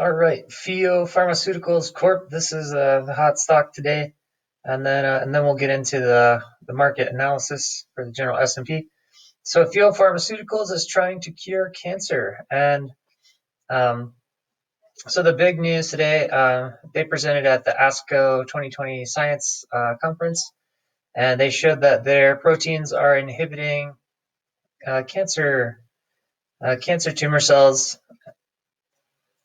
All right, PHIO Pharmaceuticals Corp. This is the hot stock today, and then we'll get into the market analysis for the general S&P. So PHIO Pharmaceuticals is trying to cure cancer, and um, so the big news today, they presented at the ASCO 2020 Science Conference, and they showed that their proteins are inhibiting cancer tumor cells.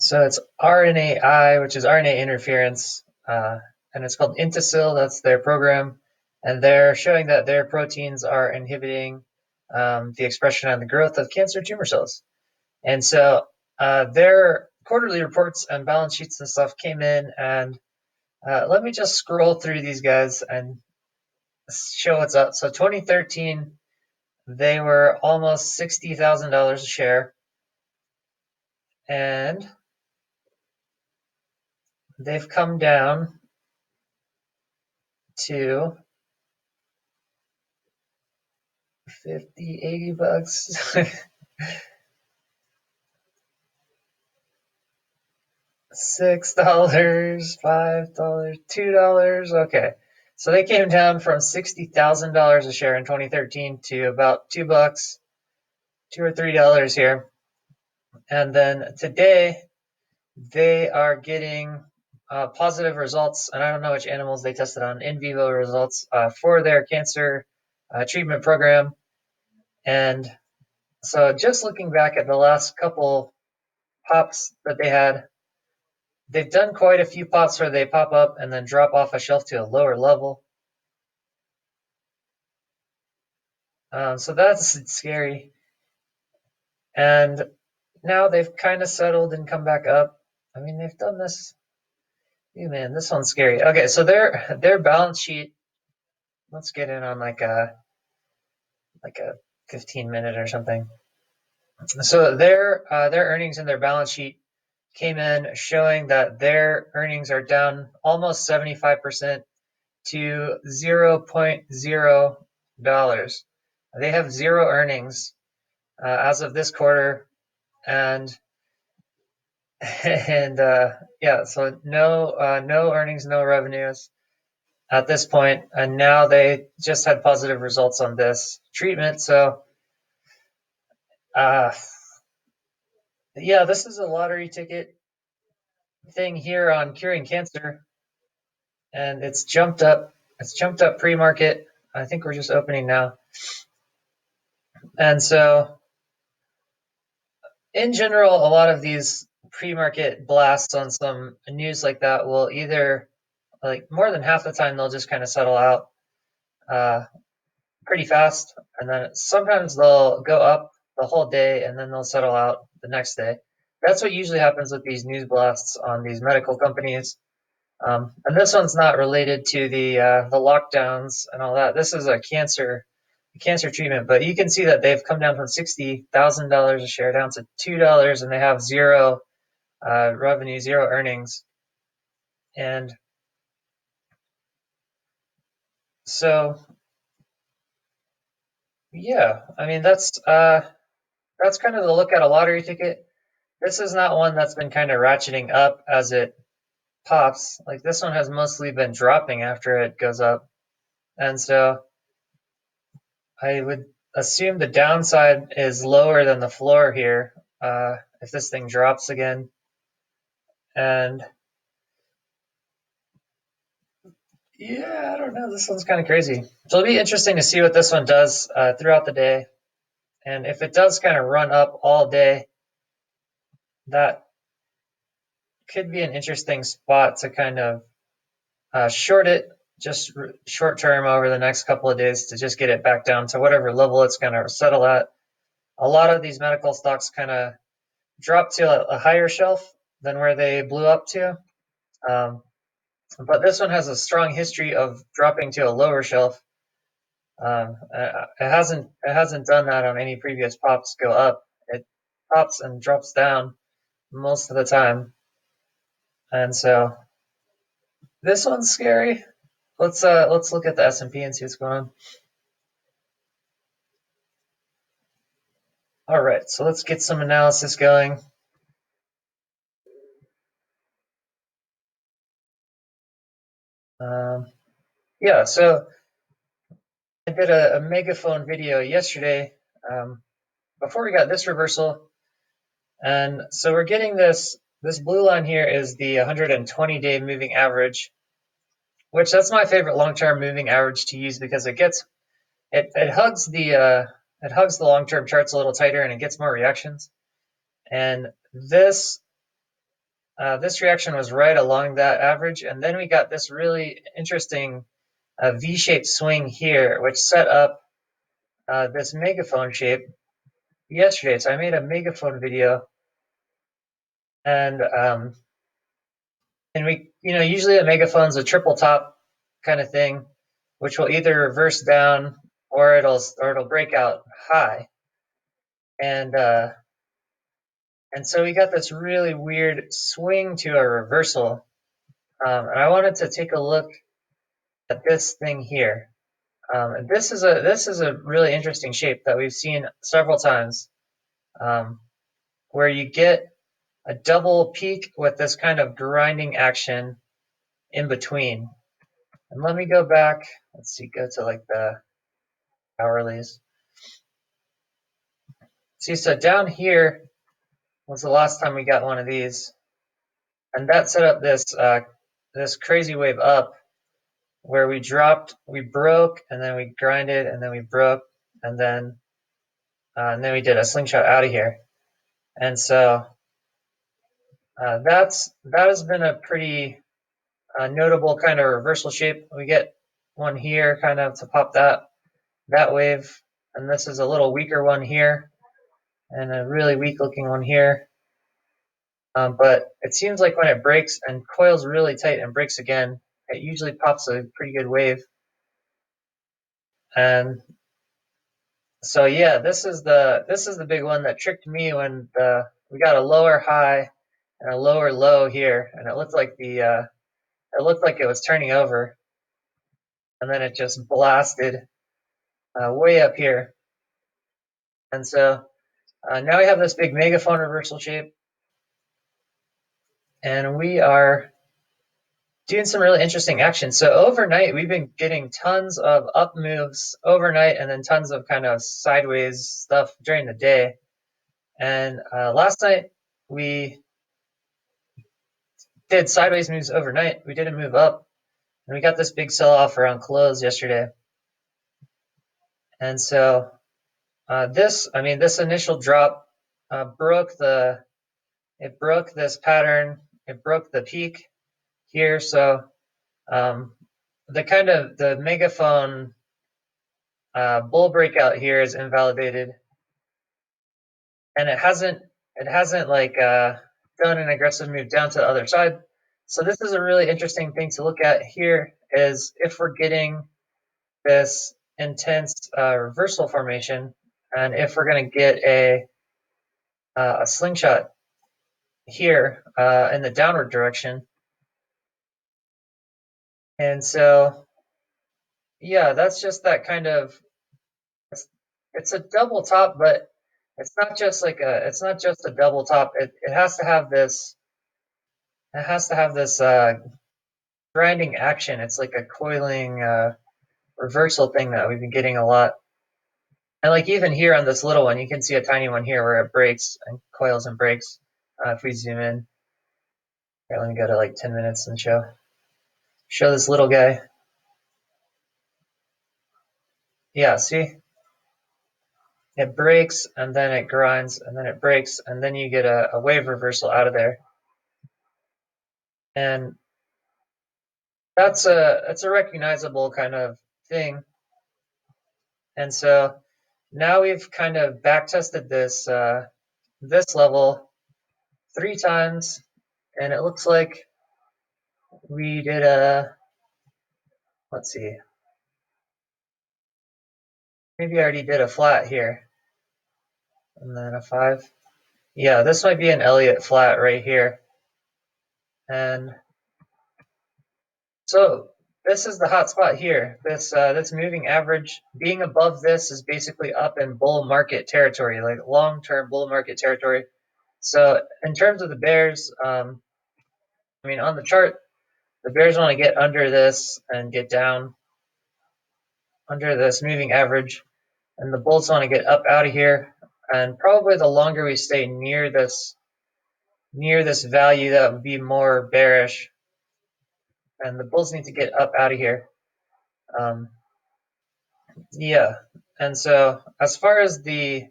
So it's RNAi, which is RNA interference, and it's called INTASYL. That's their program, and they're showing that their proteins are inhibiting the expression and the growth of cancer tumor cells. And so their quarterly reports and balance sheets and stuff came in, and let me just scroll through these guys and show what's up. So 2013, they were almost $60,000 a share, and they've come down to 50, 80 bucks. $6, $5, $2. Okay. So they came down from $60,000 a share in 2013 to about $2, $2 or $3 here. And then today they are getting positive results, and I don't know which animals they tested on, in vivo results for their cancer treatment program. And so just looking back at the last couple pops that they had, they've done quite a few pops where they pop up and then drop off a shelf to a lower level. So that's scary. And now they've kind of settled and come back up. I mean, they've done this. Ew, man, this one's scary. Okay, so their balance sheet. Let's get in on like a 15-minute or something. So their earnings in their balance sheet came in showing that their earnings are down almost 75% to $0.0. They have zero earnings as of this quarter, and yeah, so no earnings, no revenues at this point, and now they just had positive results on this treatment. So uh, yeah, this is a lottery ticket thing here on curing cancer, and it's jumped up. It's jumped up pre-market. I think we're just opening now, and so in general, a lot of these pre-market blasts on some news like that will either, like more than half the time, they'll just kind of settle out uh, pretty fast, and then sometimes they'll go up the whole day and then they'll settle out the next day. That's what usually happens with these news blasts on these medical companies. And this one's not related to the lockdowns and all that. This is a cancer treatment, but you can see that they've come down from $60,000 a share down to $2, and they have zero revenue, zero earnings, and so yeah, I mean that's kind of the look at a lottery ticket. This is not one that's been kind of ratcheting up as it pops. Like this one has mostly been dropping after it goes up, and so I would assume the downside is lower than the floor here if this thing drops again. And yeah, I don't know. This one's kind of crazy. So it'll be interesting to see what this one does throughout the day. And if it does kind of run up all day, that could be an interesting spot to kind of short it just short term over the next couple of days to just get it back down to whatever level it's going to settle at. A lot of these medical stocks kind of drop to a higher shelf than where they blew up to. Um, but this one has a strong history of dropping to a lower shelf. It hasn't done that on any previous pops go up. It pops and drops down most of the time, and so this one's scary. Let's look at the S&P and see what's going on. All right, so let's get some analysis going. Yeah, so I did a megaphone video yesterday before we got this reversal. And so we're getting this blue line here is the 120-day moving average, which that's my favorite long-term moving average to use because it hugs the long-term charts a little tighter and it gets more reactions. And this reaction was right along that average, and then we got this really interesting V-shaped swing here, which set up this megaphone shape yesterday. So I made a megaphone video, and we, usually a megaphone's a triple top kind of thing, which will either reverse down or it'll break out high, and so we got this really weird swing to a reversal, and I wanted to take a look at this thing here. This is a really interesting shape that we've seen several times, where you get a double peak with this kind of grinding action in between. And let me go back. Let's see, go to like the hourlies. See, so down here was the last time we got one of these, and that set up this crazy wave up where we broke, and then we grinded, and then we broke, and then we did a slingshot out of here. And so that has been a pretty notable kind of reversal shape. We get one here kind of to pop that wave, and this is a little weaker one here, and a really weak looking one here. But it seems like when it breaks and coils really tight and breaks again, it usually pops a pretty good wave. And so yeah, this is the big one that tricked me when we got a lower high and a lower low here, and it looked like it was turning over, and then it just blasted way up here. And so now we have this big megaphone reversal shape, and we are doing some really interesting action. So overnight, we've been getting tons of up moves overnight, and then tons of kind of sideways stuff during the day. And last night we did sideways moves overnight. We didn't move up, and we got this big sell-off around close yesterday. And so this initial drop broke this pattern. It broke the peak here. So the megaphone bull breakout here is invalidated, and it hasn't like done an aggressive move down to the other side. So this is a really interesting thing to look at here, is if we're getting this intense reversal formation, and if we're going to get a slingshot here in the downward direction. And so yeah, that's just that kind of, it's a double top, but it's not just a double top. It has to have this grinding action. It's like a coiling reversal thing that we've been getting a lot. And like even here on this little one, you can see a tiny one here where it breaks and coils and breaks. If we zoom in, here, let me go to like 10 minutes and show this little guy. Yeah, see? It breaks, and then it grinds, and then it breaks, and then you get a wave reversal out of there. And that's a recognizable kind of thing. And so now we've kind of back tested this level 3 times, and it looks like we did let's see, maybe I already did a flat here, and then a 5. Yeah, this might be an Elliott flat right here. And so this is the hot spot here. This moving average being above this is basically up in bull market territory, like long-term bull market territory. So in terms of the bears, on the chart, The bears want to get under this and get down under this moving average, and the bulls want to get up out of here. And probably the longer we stay near this value, that would be more bearish. And the bulls need to get up out of here. Yeah. And so as far as the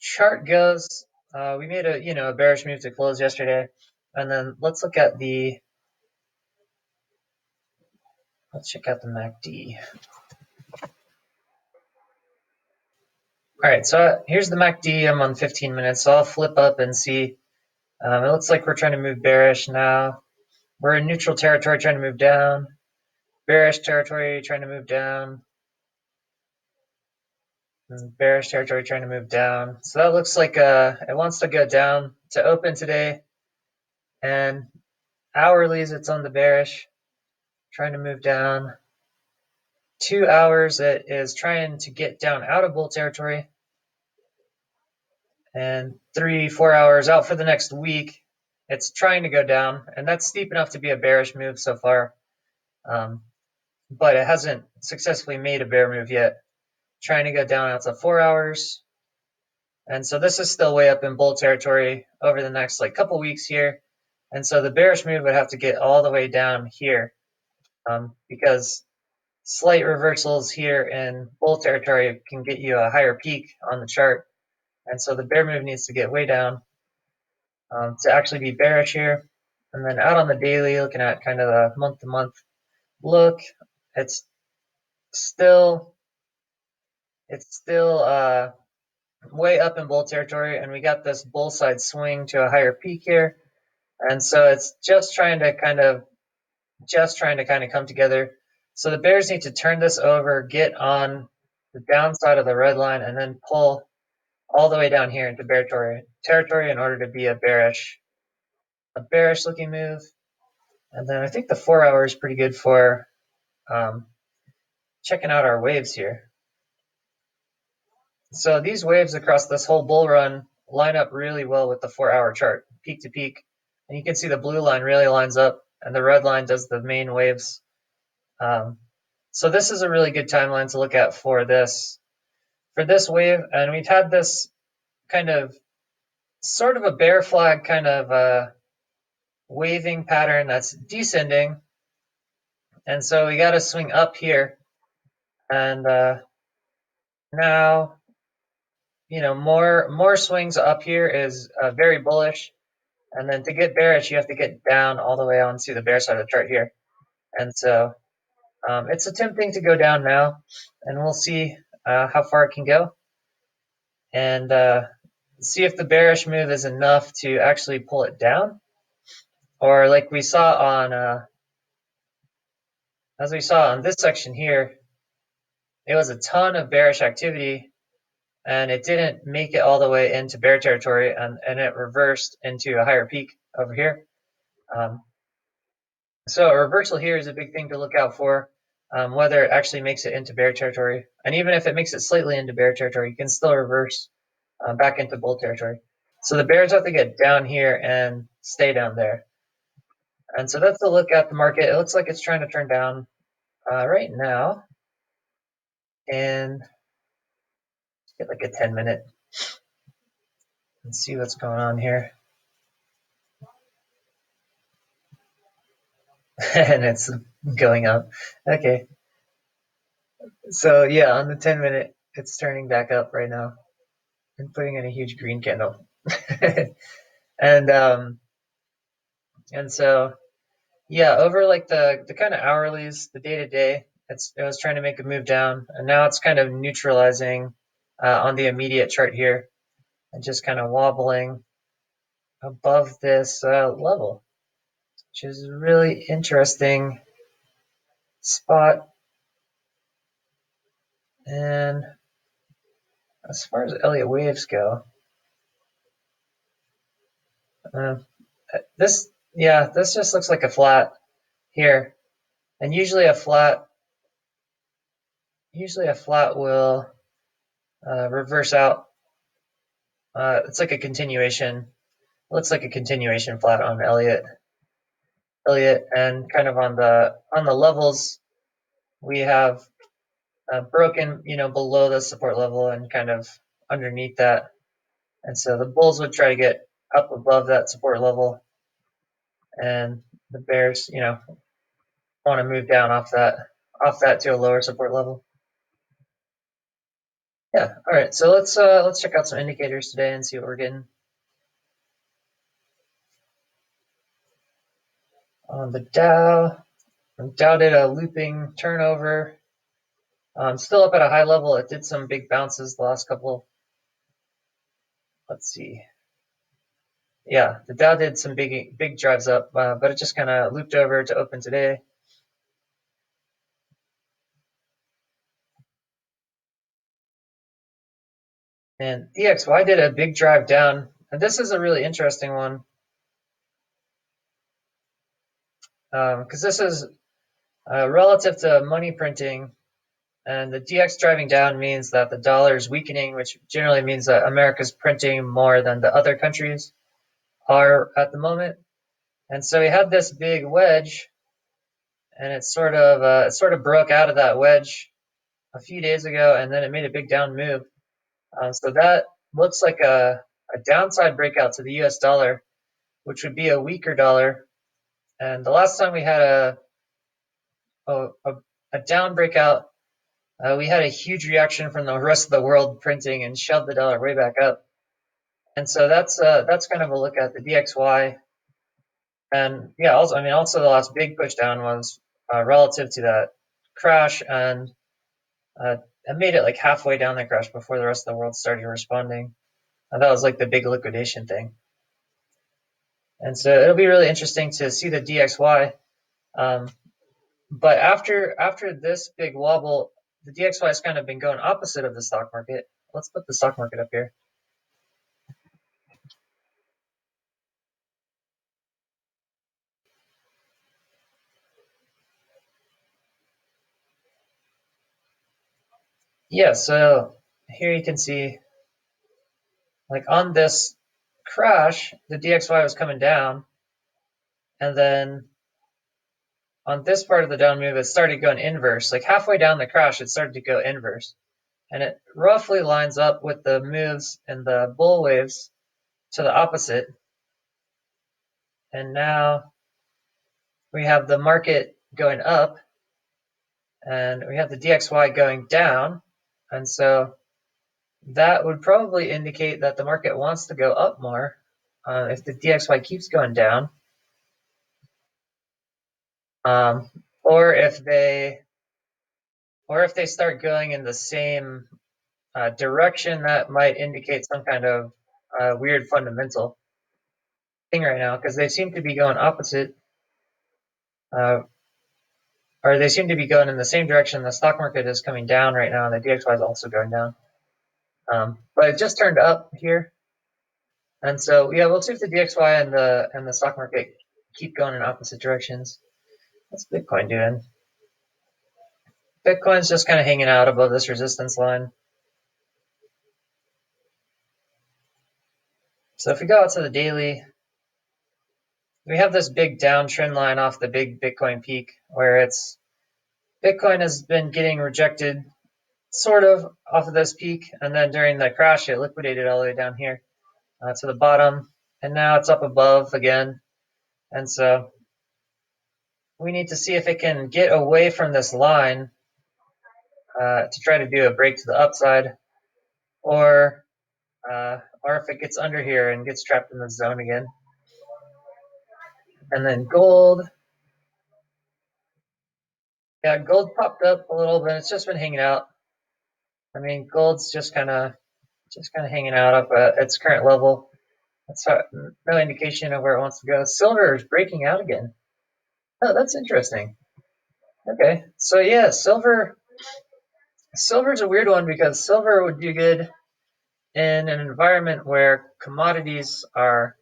chart goes, we made a bearish move to close yesterday. And then let's check out the MACD. All right, so here's the MACD. I'm on 15 minutes, so I'll flip up and see. It looks like we're trying to move bearish now. We're in neutral territory trying to move down. Bearish territory trying to move down. Bearish territory trying to move down. So that looks like it wants to go down to open today. And hourlies, it's on the bearish, trying to move down. 2 hours, it is trying to get down out of bull territory. And 3-4 hours out for the next week, it's trying to go down. And that's steep enough to be a bearish move so far. But it hasn't successfully made a bear move yet. Trying to go down out to 4 hours. And so this is still way up in bull territory over the next couple weeks here. And so the bearish move would have to get all the way down here, because slight reversals here in bull territory can get you a higher peak on the chart. And so the bear move needs to get way down to actually be bearish here. And then out on the daily, looking at kind of the month-to-month look, it's still way up in bull territory, and we got this bull side swing to a higher peak here. And so it's just trying to kind of come together. So the bears need to turn this over, get on the downside of the red line, and then pull all the way down here into bear territory in order to be a bearish looking move. And then I think the 4 hour is pretty good for checking out our waves here. So these waves across this whole bull run line up really well with the 4 hour chart, peak to peak. And you can see the blue line really lines up, and the red line does the main waves. So this is a really good timeline to look at for this wave. And we've had this kind of sort of a bear flag kind of waving pattern that's descending. And so we got to swing up here. And now, more swings up here is very bullish. And then to get bearish, you have to get down all the way onto the bear side of the chart here. And so it's attempting to go down now, and we'll see how far it can go, and see if the bearish move is enough to actually pull it down, or like we saw on as we saw on this section here, it was a ton of bearish activity, and it didn't make it all the way into bear territory, and it reversed into a higher peak over here. So a reversal here is a big thing to look out for, whether it actually makes it into bear territory. And even if it makes it slightly into bear territory, you can still reverse back into bull territory. So the bears have to get down here and stay down there. And so that's the look at the market. It looks like it's trying to turn down right now. And get like a 10-minute and see what's going on here. And it's going up. Okay. So yeah, on the 10-minute, it's turning back up right now and putting in a huge green candle. and so yeah, over like the kind of hourlies, the day to day, it was trying to make a move down, and now it's kind of neutralizing on the immediate chart here, and just kind of wobbling above this level, which is a really interesting spot. And as far as Elliott waves go, this just looks like a flat here, and usually a flat will reverse out. It's like a continuation. Looks like a continuation flat on Elliott. affiliate, and kind of on the levels we have broken, below the support level and kind of underneath that. And so the bulls would try to get up above that support level, and the bears, want to move down off that to a lower support level. Yeah. All right. So let's check out some indicators today and see what we're getting. On the Dow did a looping turnover. Still up at a high level. It did some big bounces the last couple. Let's see. Yeah, the Dow did some big drives up, but it just kind of looped over to open today. And DXY did a big drive down, and this is a really interesting one because this is relative to money printing, and the DX driving down means that the dollar is weakening, which generally means that America's printing more than the other countries are at the moment. And so we had this big wedge, and it sort of broke out of that wedge a few days ago, and then it made a big down move. So that looks like a downside breakout to the US dollar, which would be a weaker dollar. And the last time we had a down breakout, we had a huge reaction from the rest of the world printing and shoved the dollar way back up. And so that's kind of a look at the DXY. And yeah, also the last big push down was relative to that crash, and I made it like halfway down the crash before the rest of the world started responding. And that was like the big liquidation thing. And so it'll be really interesting to see the DXY. But after this big wobble, the DXY has kind of been going opposite of the stock market. Let's put the stock market up here. Yeah, so here you can see, like on this crash, the DXY was coming down, and then on this part of the down move, it started going inverse. Like halfway down the crash, it started to go inverse. And it roughly lines up with the moves and the bull waves to the opposite. And now we have the market going up, and we have the DXY going down. And so that would probably indicate that the market wants to go up more if the DXY keeps going down. Or if they start going in the same direction, that might indicate some kind of weird fundamental thing right now, because they seem to be going opposite, or they seem to be going in the same direction. The stock market is coming down right now, and the DXY is also going down. But it just turned up here, and so yeah, we'll see if the DXY and the stock market keep going in opposite directions. What's Bitcoin doing? Bitcoin's just kind of hanging out above this resistance line. So if we go out to the daily, we have this big downtrend line off the big Bitcoin peak, where Bitcoin has been getting rejected sort of off of this peak, and then during the crash it liquidated all the way down here to the bottom, and now it's up above again. And so we need to see if it can get away from this line to try to do a break to the upside, or if it gets under here and gets trapped in the zone again. And then gold. Yeah, gold popped up a little bit. It's just been hanging out. I mean, gold's just kind of hanging out up at its current level. That's no indication of where it wants to go. Silver is breaking out again. Oh, that's interesting. Okay, so yeah, silver's a weird one, because silver would do good in an environment where commodities are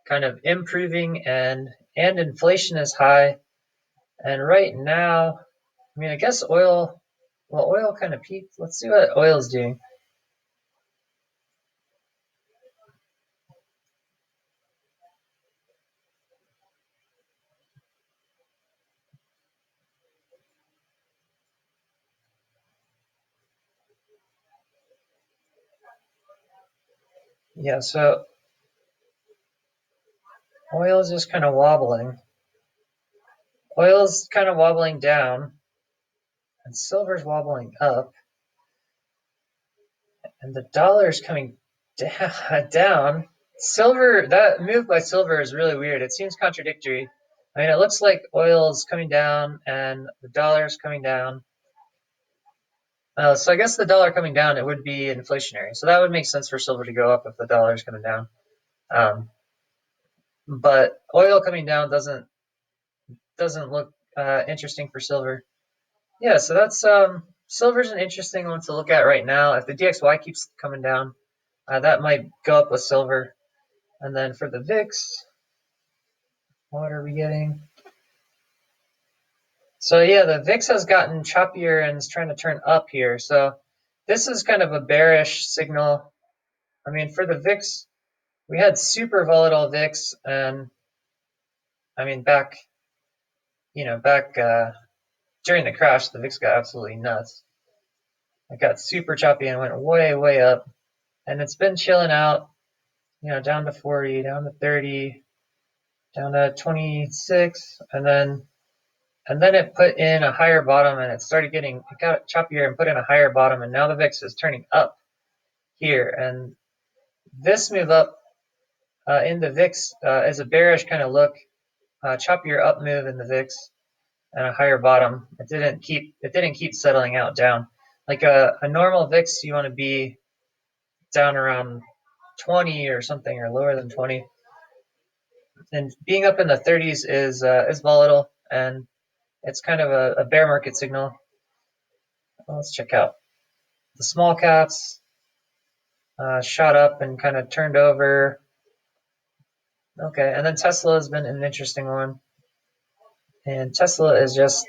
kind of improving and inflation is high. And right now, I mean, I guess oil kind of peaked. Let's see what oil is doing. Yeah, so oil is just kind of wobbling. Oil's kind of wobbling down, and silver's wobbling up, and the dollar's coming down. Silver, that move by silver is really weird. It seems contradictory. I mean, it looks like oil's coming down and the dollar's coming down. So I guess the dollar coming down, it would be inflationary. So that would make sense for silver to go up if the dollar is coming down. But oil coming down doesn't look interesting for silver. Yeah, so that's silver's an interesting one to look at right now. If the DXY keeps coming down, that might go up with silver. And then for the VIX, what are we getting? So yeah, the VIX has gotten choppier and is trying to turn up here. So this is kind of a bearish signal. I mean, for the VIX, we had super volatile VIX, and I mean back during the crash, the VIX got absolutely nuts. It got super choppy and went way, way up, and it's been chilling out, down to 40, down to 30, down to 26, and then it put in a higher bottom, and it got choppier and put in a higher bottom, and now the VIX is turning up here, and this move up in the VIX is a bearish kind of look, choppier up move in the VIX, and a higher bottom. It didn't keep settling out down. Like a normal VIX, you want to be down around 20 or something, or lower than 20. And being up in the 30s is volatile, and it's kind of a bear market signal. Let's check out the small caps. Shot up and kind of turned over. Okay, and then Tesla has been an interesting one. And Tesla is just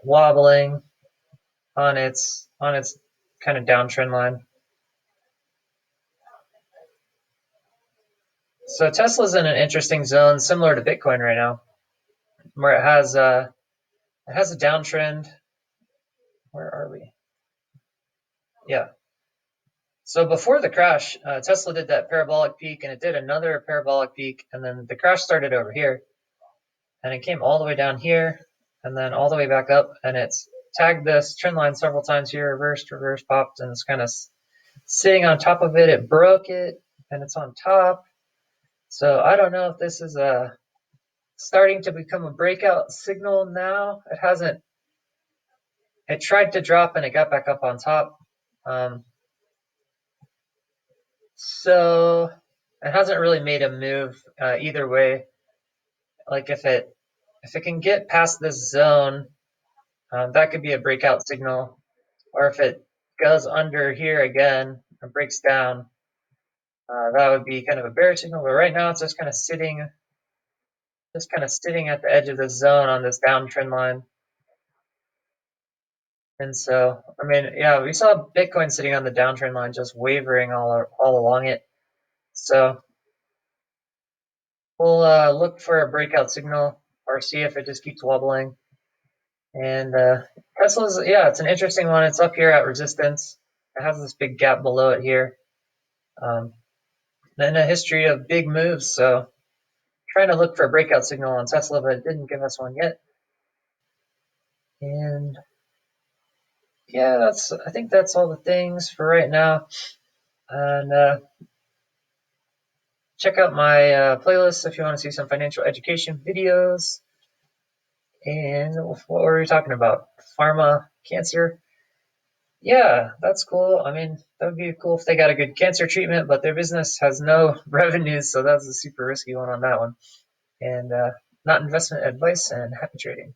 wobbling on its kind of downtrend line. So Tesla's in an interesting zone, similar to Bitcoin right now, where it has a downtrend. Where are we? Yeah. So before the crash, Tesla did that parabolic peak, and it did another parabolic peak, and then the crash started over here, and it came all the way down here, and then all the way back up, and it's tagged this trend line several times here, reversed, popped, and it's kind of sitting on top of it. It broke it, and it's on top. So I don't know if this is starting to become a breakout signal now. It tried to drop and it got back up on top. So it hasn't really made a move either way. Like if it can get past this zone, that could be a breakout signal. Or if it goes under here again and breaks down, that would be kind of a bearish signal. But right now it's just kind of sitting at the edge of the zone on this downtrend line. And so, I mean, yeah, we saw Bitcoin sitting on the downtrend line, just wavering all along it. So we'll look for a breakout signal or see if it just keeps wobbling. And Tesla's, yeah, it's an interesting one. It's up here at resistance. It has this big gap below it here. And a history of big moves. So trying to look for a breakout signal on Tesla, but it didn't give us one yet. And yeah, I think that's all the things for right now. And check out my playlist if you want to see some financial education videos. And what were we talking about? Pharma, cancer. Yeah, that's cool. I mean, that would be cool if they got a good cancer treatment, but their business has no revenues, so that's a super risky one on that one. And not investment advice, and happy trading.